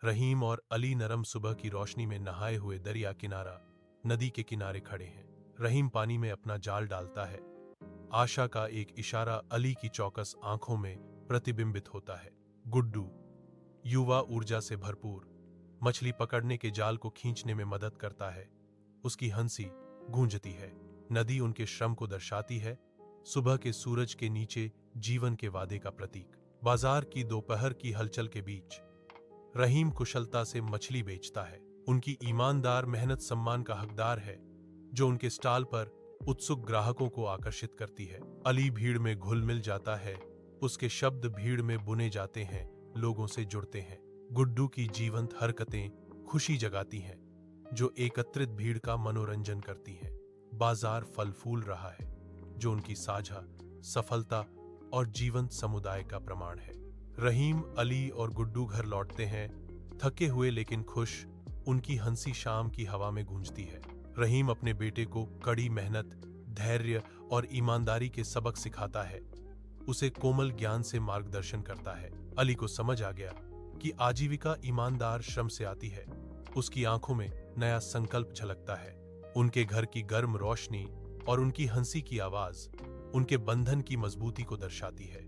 रहीम और अली नरम सुबह की रोशनी में नहाए हुए दरिया किनारा नदी के किनारे खड़े हैं। रहीम पानी में अपना जाल डालता है। आशा का एक इशारा अली की चौकस आंखों में प्रतिबिंबित होता है। गुड्डू, युवा ऊर्जा से भरपूर, मछली पकड़ने के जाल को खींचने में मदद करता है। उसकी हंसी गूंजती है। नदी उनके श्रम को दर्शाती है, सुबह के सूरज के नीचे जीवन के वादे का प्रतीक। बाजार की दोपहर की हलचल के बीच रहीम कुशलता से मछली बेचता है। उनकी ईमानदार मेहनत सम्मान का हकदार है, जो उनके स्टॉल पर उत्सुक ग्राहकों को आकर्षित करती है। अली भीड़ में घुल मिल जाता है। उसके शब्द भीड़ में बुने जाते हैं, लोगों से जुड़ते हैं। गुड्डू की जीवंत हरकतें खुशी जगाती हैं, जो एकत्रित भीड़ का मनोरंजन करती हैं। बाजार फल फूल रहा है, जो उनकी साझा सफलता और जीवंत समुदाय का प्रमाण है। रहीम, अली और गुड्डू घर लौटते हैं, थके हुए लेकिन खुश। उनकी हंसी शाम की हवा में गूंजती है। रहीम अपने बेटे को कड़ी मेहनत, धैर्य और ईमानदारी के सबक सिखाता है। उसे कोमल ज्ञान से मार्गदर्शन करता है। अली को समझ आ गया कि आजीविका ईमानदार श्रम से आती है। उसकी आंखों में नया संकल्प झलकता है। उनके घर की गर्म रोशनी और उनकी हंसी की आवाज उनके बंधन की मजबूती को दर्शाती है।